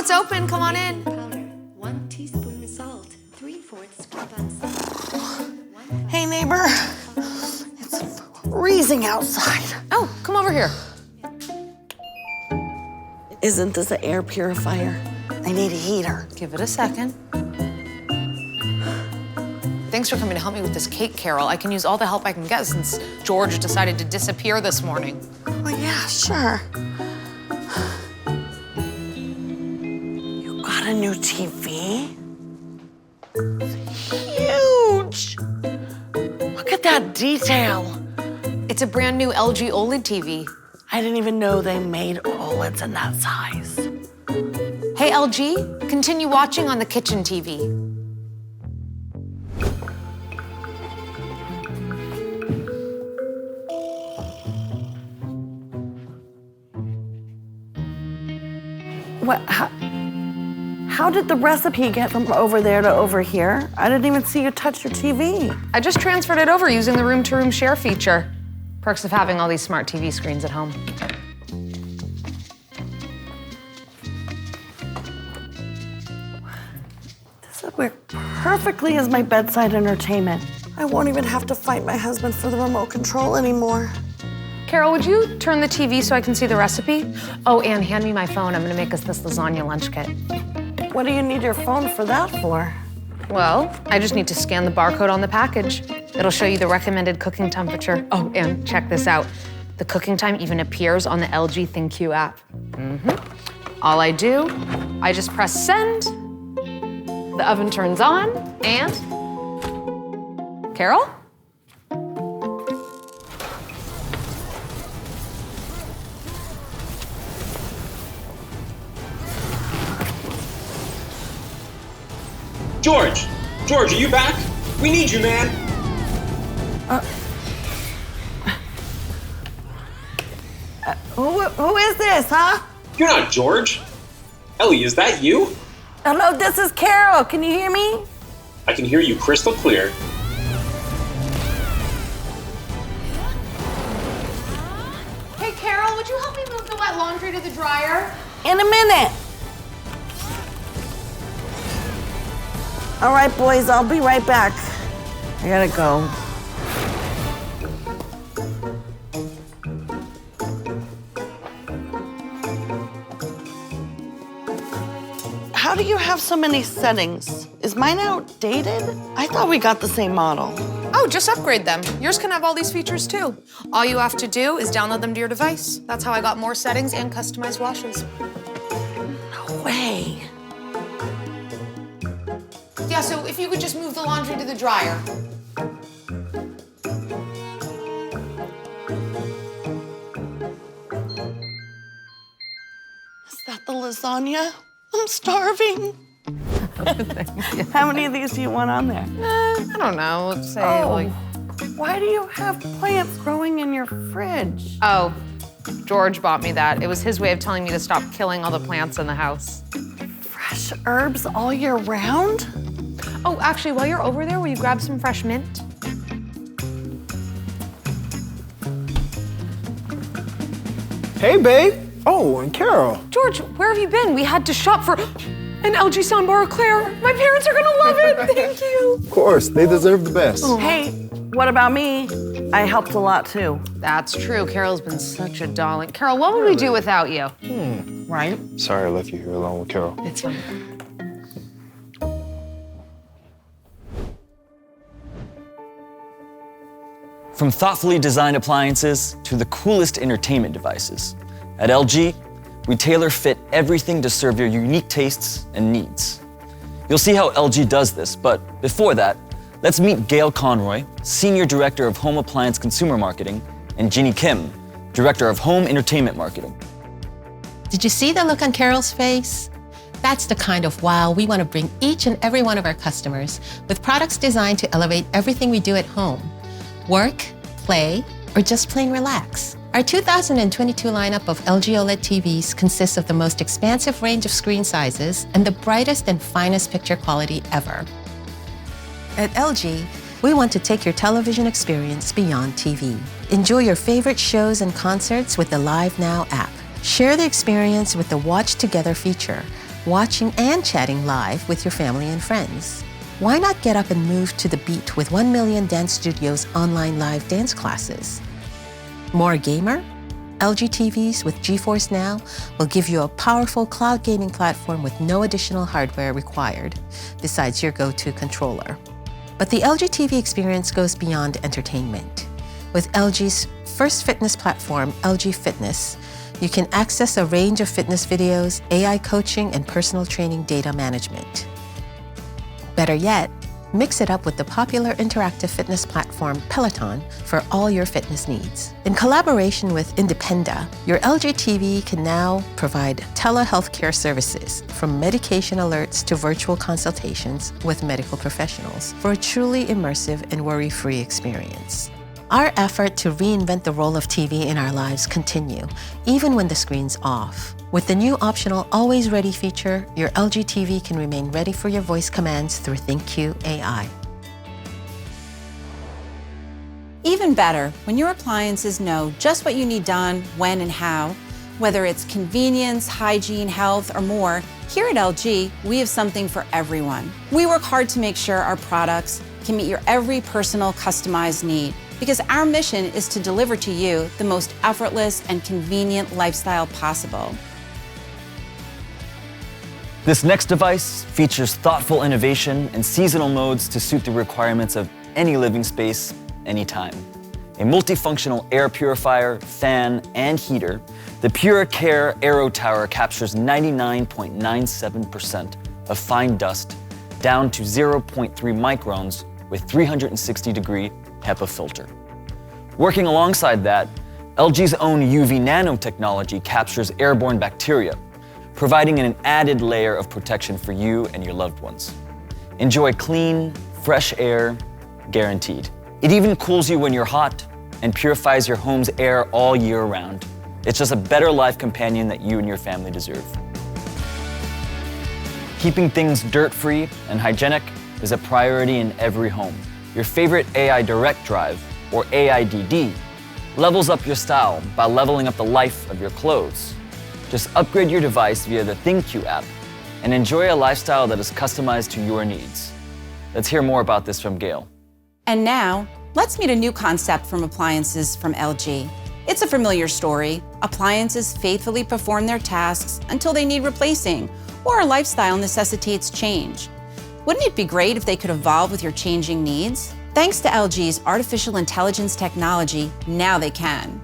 it's open. Come on in. Powder, 1 teaspoon salt, 3/4 scoop on salt. Hey, neighbor. It's freezing outside. Oh, come over here. Isn't this an air purifier? I need a heater. Give it a second. Thanks for coming to help me with this cake, Carol. I can use all the help I can get since George decided to disappear this morning. Oh, yeah, sure. You got a new TV? Huge! Look at that detail. It's a brand new LG OLED TV. I didn't even know they made OLEDs in that size. Hey, LG, continue watching on the kitchen TV. What? How did the recipe get from over there to over here? I didn't even see you touch your TV. I just transferred it over using the room-to-room share feature. Perks of having all these smart TV screens at home. This would work perfectly as my bedside entertainment. I won't even have to fight my husband for the remote control anymore. Carol, would you turn the TV so I can see the recipe? Oh, and hand me my phone. I'm gonna make us this lasagna lunch kit. What do you need your phone for that for? Well, I just need to scan the barcode on the package. It'll show you the recommended cooking temperature. Oh, and check this out. The cooking time even appears on the LG ThinQ app. All I do, I just press send. The oven turns on, and... Carol? George! George, are you back? We need you, man! Who is this, huh? You're not George. Ellie, is that you? Hello, this is Carol. Can you hear me? I can hear you crystal clear. Hey, Carol, would you help me move the wet laundry to the dryer? In a minute. All right, boys, I'll be right back. I gotta go. How do you have so many settings? Is mine outdated? I thought we got the same model. Oh, just upgrade them. Yours can have all these features too. All you have to do is download them to your device. That's how I got more settings and customized washes. No way. Yeah, so if you could just move the laundry to the dryer. Is that the lasagna? I'm starving. How many of these do you want on there? I don't know, let's say like... Why do you have plants growing in your fridge? Oh, George bought me that. It was his way of telling me to stop killing all the plants in the house. Fresh herbs all year round? Oh, actually, while you're over there, will you grab some fresh mint? Hey, babe. Oh, and Carol. George, where have you been? We had to shop for an LG soundbar Eclair. My parents are gonna love it, thank you. Of course, they deserve the best. Hey, what about me? I helped a lot too. That's true. Carol's been such a darling. Carol, what would we do without you? Right? Sorry I left you here alone with Carol. It's fine. From thoughtfully designed appliances to the coolest entertainment devices, at LG, we tailor fit everything to serve your unique tastes and needs. You'll see how LG does this, but before that, let's meet Gail Conroy, Senior Director of Home Appliance Consumer Marketing, and Jeannie Kim, Director of Home Entertainment Marketing. Did you see the look on Carol's face? That's the kind of wow we want to bring each and every one of our customers with products designed to elevate everything we do at home. Work, play, or just plain relax. Our 2022 lineup of LG OLED TVs consists of the most expansive range of screen sizes and the brightest and finest picture quality ever. At LG, we want to take your television experience beyond TV. Enjoy your favorite shows and concerts with the Live Now app. Share the experience with the Watch Together feature, watching and chatting live with your family and friends. Why not get up and move to the beat with 1 Million Dance Studios online live dance classes? More gamer? LG TVs with GeForce Now will give you a powerful cloud gaming platform with no additional hardware required, besides your go-to controller. But the LG TV experience goes beyond entertainment. With LG's first fitness platform, LG Fitness, you can access a range of fitness videos, AI coaching, and personal training data management. Better yet, mix it up with the popular interactive fitness platform Peloton for all your fitness needs. In collaboration with Independa, your LG TV can now provide telehealth care services, from medication alerts to virtual consultations with medical professionals, for a truly immersive and worry-free experience. Our effort to reinvent the role of TV in our lives continue, even when the screen's off. With the new optional Always Ready feature, your LG TV can remain ready for your voice commands through ThinQ AI. Even better, when your appliances know just what you need done, when and how, whether it's convenience, hygiene, health, or more, here at LG, we have something for everyone. We work hard to make sure our products can meet your every personal customized need, because our mission is to deliver to you the most effortless and convenient lifestyle possible. This next device features thoughtful innovation and seasonal modes to suit the requirements of any living space, anytime. A multifunctional air purifier, fan, and heater, the PuraCare Aero Tower captures 99.97% of fine dust down to 0.3 microns with 360-degree HEPA filter. Working alongside that, LG's own UV nanotechnology captures airborne bacteria, providing an added layer of protection for you and your loved ones. Enjoy clean, fresh air, guaranteed. It even cools you when you're hot and purifies your home's air all year round. It's just a better life companion that you and your family deserve. Keeping things dirt-free and hygienic is a priority in every home. Your favorite AI Direct Drive, or AIDD, levels up your style by leveling up the life of your clothes. Just upgrade your device via the ThinQ app and enjoy a lifestyle that is customized to your needs. Let's hear more about this from Gail. And now, let's meet a new concept from appliances from LG. It's a familiar story. Appliances faithfully perform their tasks until they need replacing, or a lifestyle necessitates change. Wouldn't it be great if they could evolve with your changing needs? Thanks to LG's artificial intelligence technology, now they can.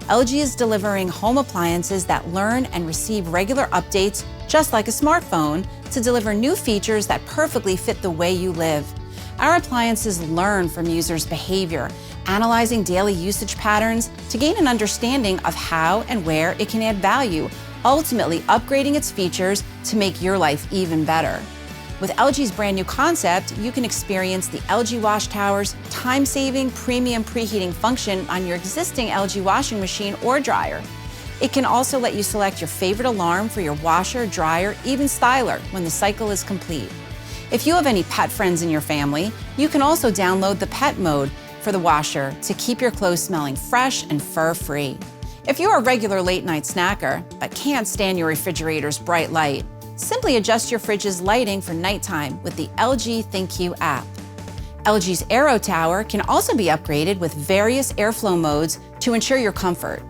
LG is delivering home appliances that learn and receive regular updates, just like a smartphone, to deliver new features that perfectly fit the way you live. Our appliances learn from users' behavior, analyzing daily usage patterns to gain an understanding of how and where it can add value, ultimately upgrading its features to make your life even better. With LG's brand new concept, you can experience the LG Wash Tower's time-saving premium preheating function on your existing LG washing machine or dryer. It can also let you select your favorite alarm for your washer, dryer, even styler when the cycle is complete. If you have any pet friends in your family, you can also download the pet mode for the washer to keep your clothes smelling fresh and fur-free. If you're a regular late-night snacker but can't stand your refrigerator's bright light, simply adjust your fridge's lighting for nighttime with the LG ThinQ app. LG's Aero Tower can also be upgraded with various airflow modes to ensure your comfort.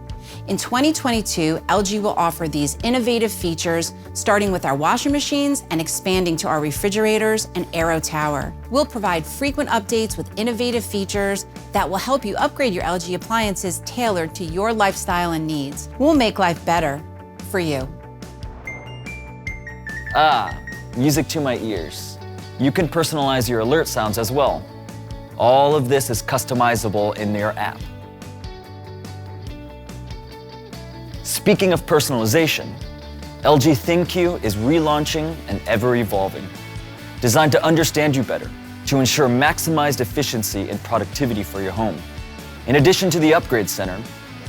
In 2022, LG will offer these innovative features, starting with our washing machines and expanding to our refrigerators and Aero Tower. We'll provide frequent updates with innovative features that will help you upgrade your LG appliances tailored to your lifestyle and needs. We'll make life better for you. Music to my ears. You can personalize your alert sounds as well. All of this is customizable in your app. Speaking of personalization, LG ThinQ is relaunching and ever-evolving, designed to understand you better, to ensure maximized efficiency and productivity for your home. In addition to the Upgrade Center,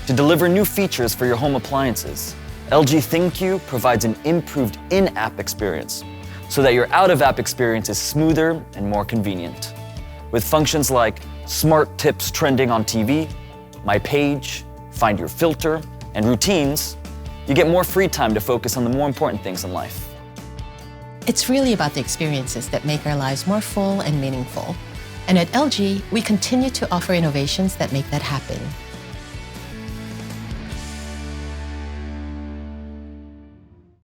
to deliver new features for your home appliances, LG ThinQ provides an improved in-app experience so that your out-of-app experience is smoother and more convenient. With functions like smart tips trending on TV, My Page, Find Your Filter, and routines, you get more free time to focus on the more important things in life. It's really about the experiences that make our lives more full and meaningful. And at LG, we continue to offer innovations that make that happen.